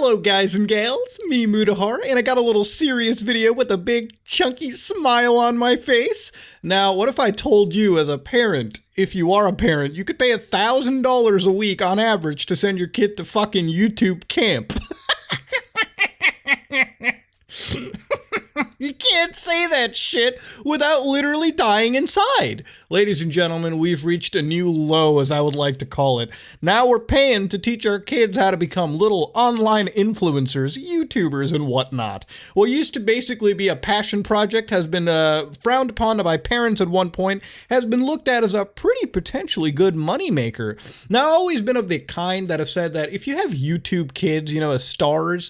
Hello guys and gals, me Mudahar, and I got a little serious video with a big chunky smile on my face. Now, what if I told you as a parent, if you are a parent, you could pay $1,000 a week on average to send your kid to fucking YouTube camp? You can't say that shit without literally dying inside. Ladies and gentlemen, we've reached a new low, as I would like to call it. Now we're paying to teach our kids how to become little online influencers, YouTubers, and whatnot. What used to basically be a passion project has been frowned upon by parents at one point, has been looked at as a pretty potentially good moneymaker. Now, I've always been of the kind that have said that if you have YouTube kids, as stars,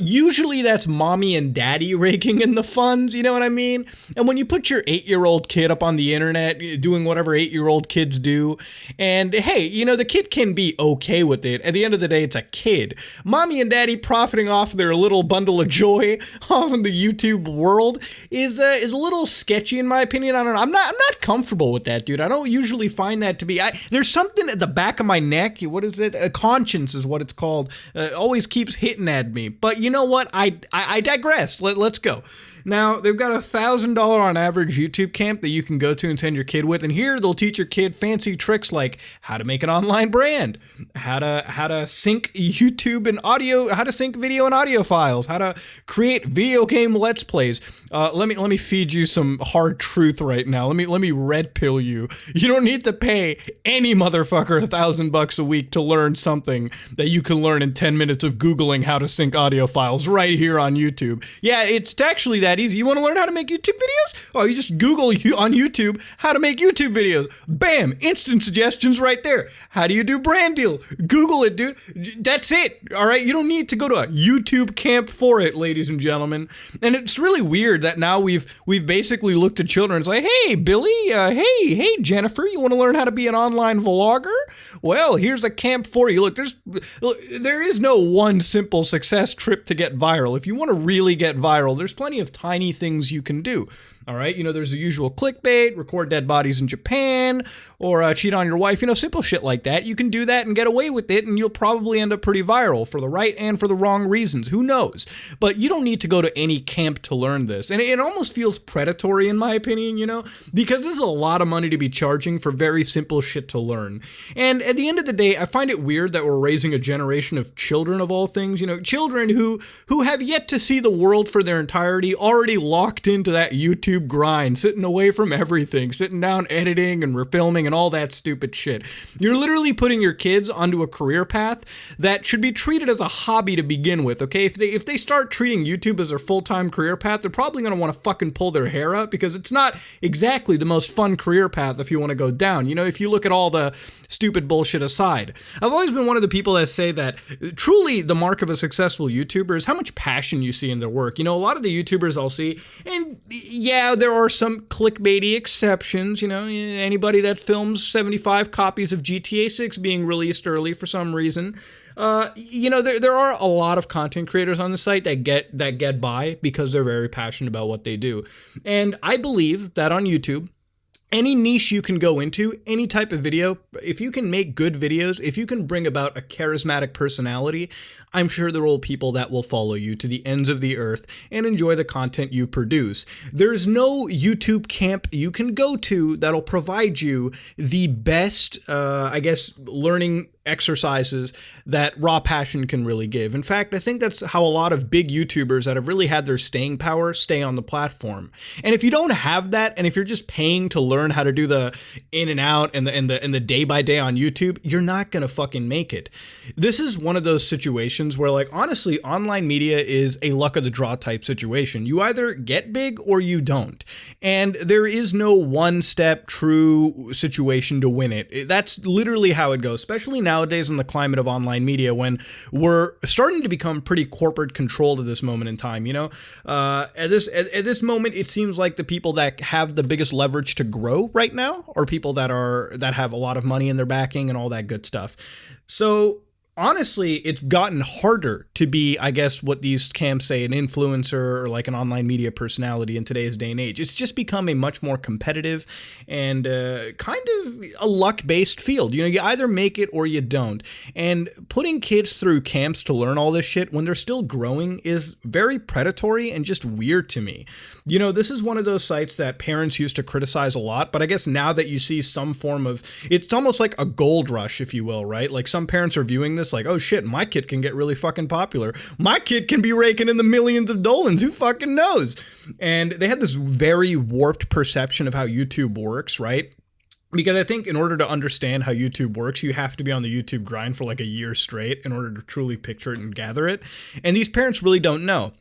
usually that's mommy and daddy raking in the funds, you know what I mean? And when you put your 8-year-old kid up on the internet doing whatever 8-year-old kids do, and hey, the kid can be okay with it. At the end of the day, it's a kid. Mommy and daddy profiting off their little bundle of joy off in the YouTube world is a little sketchy in my opinion. I don't know. I'm not comfortable with that, dude. I don't usually find that to be. There's something at the back of my neck. What is it? A conscience is what it's called. Always keeps hitting at me. But you know what? I digress. Let's go. Now, they've got $1,000 on average YouTube camp that you can go to and send your kid with, and here they'll teach your kid fancy tricks like how to make an online brand, how to sync YouTube and audio, how to sync video and audio files, how to create video game let's plays. Let me feed you some hard truth right now. Let me red pill you. You don't need to pay any motherfucker $1,000 a week to learn something that you can learn in 10 minutes of Googling how to sync audio files right here on YouTube. Yeah, it's actually that easy. You want to learn how to make YouTube videos? Oh, you just Google on YouTube how to make YouTube videos. Bam! Instant suggestions right there. How do you do brand deal? Google it, dude. That's it. All right? You don't need to go to a YouTube camp for it, ladies and gentlemen. And it's really weird that now we've basically looked at children. It's like, hey, Billy, hey, Jennifer, you want to learn how to be an online vlogger? Well, here's a camp for you. Look, there is no one simple success trip to get viral. If you want to really get viral, there's plenty of tiny things you can do. All right, there's the usual clickbait, record dead bodies in Japan, or cheat on your wife, simple shit like that. You can do that and get away with it, and you'll probably end up pretty viral for the right and for the wrong reasons. Who knows? But you don't need to go to any camp to learn this. And it almost feels predatory, in my opinion, because this is a lot of money to be charging for very simple shit to learn. And at the end of the day, I find it weird that we're raising a generation of children of all things, children who have yet to see the world for their entirety, already locked into that YouTube grind, sitting away from everything, sitting down editing and refilming and all that stupid shit. You're literally putting your kids onto a career path that should be treated as a hobby to begin with, okay? If they start treating YouTube as their full-time career path, they're probably going to want to fucking pull their hair out because it's not exactly the most fun career path if you want to go down. If you look at all the stupid bullshit aside. I've always been one of the people that say that truly the mark of a successful YouTuber is how much passion you see in their work. A lot of the YouTubers I'll see, and yeah, there are some clickbaity exceptions, anybody that films 75 copies of GTA 6 being released early for some reason. There are a lot of content creators on the site that get by because they're very passionate about what they do. And I believe that on YouTube, any niche you can go into, any type of video, if you can make good videos, if you can bring about a charismatic personality, I'm sure there will be people that will follow you to the ends of the earth and enjoy the content you produce. There's no YouTube camp you can go to that'll provide you the best, learning exercises that raw passion can really give. In fact, I think that's how a lot of big YouTubers that have really had their staying power stay on the platform. And if you don't have that, and if you're just paying to learn how to do the in and out and the day by day on YouTube, you're not gonna fucking make it. This is one of those situations where, like, honestly, online media is a luck of the draw type situation. You either get big or you don't. And there is no one-step true situation to win it. That's literally how it goes, especially nowadays in the climate of online media when we're starting to become pretty corporate controlled at this moment in time. At this moment, it seems like the people that have the biggest leverage to grow right now are people that have a lot of money in their backing and all that good stuff. So honestly, it's gotten harder to be, I guess, what these camps say, an influencer or like an online media personality in today's day and age. It's just become a much more competitive and kind of a luck-based field. You know, you either make it or you don't. And putting kids through camps to learn all this shit when they're still growing is very predatory and just weird to me. You know, this is one of those sites that parents used to criticize a lot, but I guess now that you see some form of, it's almost like a gold rush, if you will, right? Like some parents are viewing this like, oh shit, my kid can get really fucking popular. My kid can be raking in the millions of dollars. Who fucking knows? And they had this very warped perception of how YouTube works, right? Because I think in order to understand how YouTube works, you have to be on the YouTube grind for like a year straight in order to truly picture it and gather it. And these parents really don't know.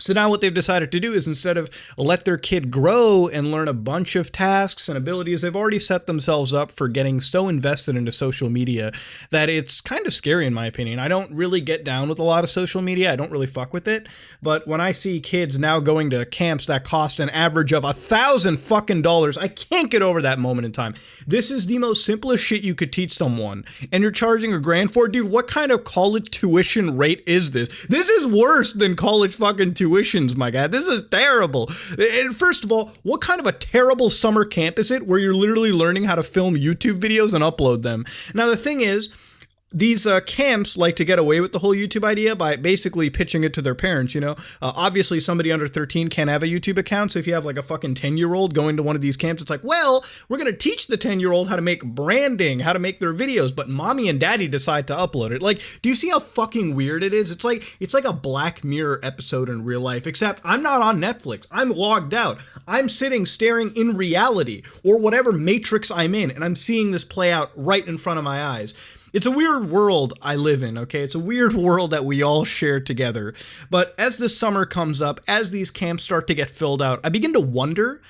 So now what they've decided to do is instead of let their kid grow and learn a bunch of tasks and abilities, they've already set themselves up for getting so invested into social media that it's kind of scary in my opinion. I don't really get down with a lot of social media. I don't really fuck with it. But when I see kids now going to camps that cost an average of $1,000 I can't get over that moment in time. This is the most simplest shit you could teach someone. And you're charging $1,000 for it? Dude, what kind of college tuition rate is this? This is worse than college fucking tuitions, my guy. This is terrible. And first of all, what kind of a terrible summer camp is it where you're literally learning how to film YouTube videos and upload them? Now, the thing is, these camps like to get away with the whole YouTube idea by basically pitching it to their parents, you know? Obviously, somebody under 13 can't have a YouTube account, so if you have like a fucking 10-year-old going to one of these camps, it's like, well, we're going to teach the 10-year-old how to make branding, how to make their videos, but mommy and daddy decide to upload it. Like, do you see how fucking weird it is? It's like a Black Mirror episode in real life, except I'm not on Netflix. I'm logged out. I'm sitting staring in reality, or whatever matrix I'm in, and I'm seeing this play out right in front of my eyes. It's a weird world I live in, okay? It's a weird world that we all share together. But as the summer comes up, as these camps start to get filled out, I begin to wonder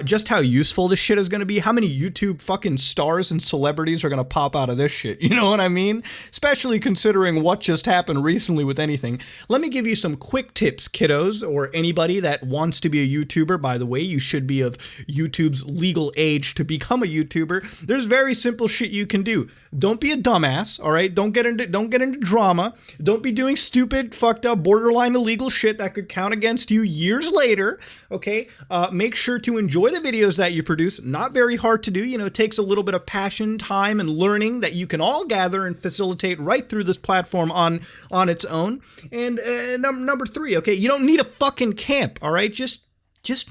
just how useful this shit is going to be. How many YouTube fucking stars and celebrities are going to pop out of this shit? You know what I mean? Especially considering what just happened recently with anything. Let me give you some quick tips, kiddos, or anybody that wants to be a YouTuber. By the way, you should be of YouTube's legal age to become a YouTuber. There's very simple shit you can do. Don't be a dumbass. All right, don't get into drama. Don't be doing stupid, fucked up, borderline illegal shit that could count against you years later. Okay, make sure to enjoy the videos that you produce. Not very hard to do. You know, it takes a little bit of passion, time, and learning that you can all gather and facilitate right through this platform on its own. And number 3, okay, you don't need a fucking camp. All right, just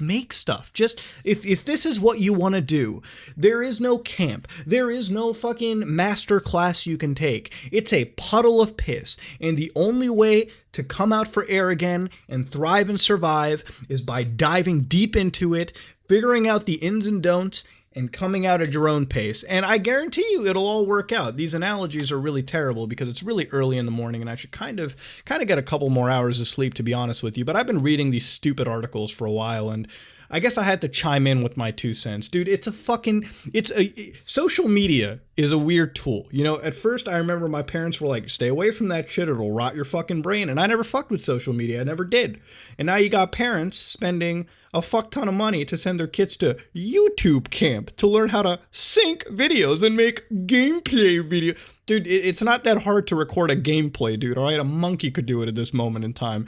make stuff. Just, if this is what you want to do, there is no camp. There is no fucking master class you can take. It's a puddle of piss. And the only way to come out for air again and thrive and survive is by diving deep into it, figuring out the ins and don'ts, and coming out at your own pace. And I guarantee you it'll all work out. These analogies are really terrible because it's really early in the morning and I should kind of get a couple more hours of sleep, to be honest with you. But I've been reading these stupid articles for a while and I guess I had to chime in with my 2 cents. Dude, social media is a weird tool. You know, at first I remember my parents were like, stay away from that shit, it'll rot your fucking brain. And I never fucked with social media. I never did. And now you got parents spending a fuck ton of money to send their kids to YouTube camp to learn how to sync videos and make gameplay videos. Dude, it's not that hard to record a gameplay, dude, all right? A monkey could do it at this moment in time.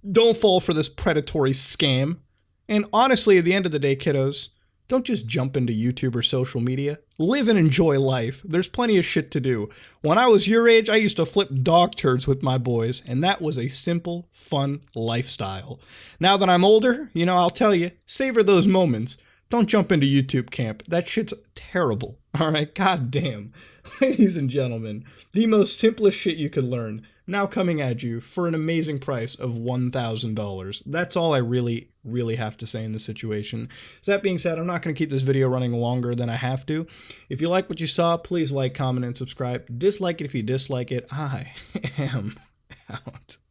Don't fall for this predatory scam. And honestly, at the end of the day, kiddos, don't just jump into YouTube or social media. Live and enjoy life. There's plenty of shit to do. When I was your age, I used to flip dog turds with my boys, and that was a simple, fun lifestyle. Now that I'm older, you know, I'll tell you, savor those moments. Don't jump into YouTube camp. That shit's terrible. All right, goddamn. Ladies and gentlemen, the most simplest shit you could learn, now coming at you for an amazing price of $1,000. That's all I really have to say in this situation. So that being said, I'm not going to keep this video running longer than I have to. If you like what you saw, please like, comment, and subscribe. Dislike it if you dislike it. I am out.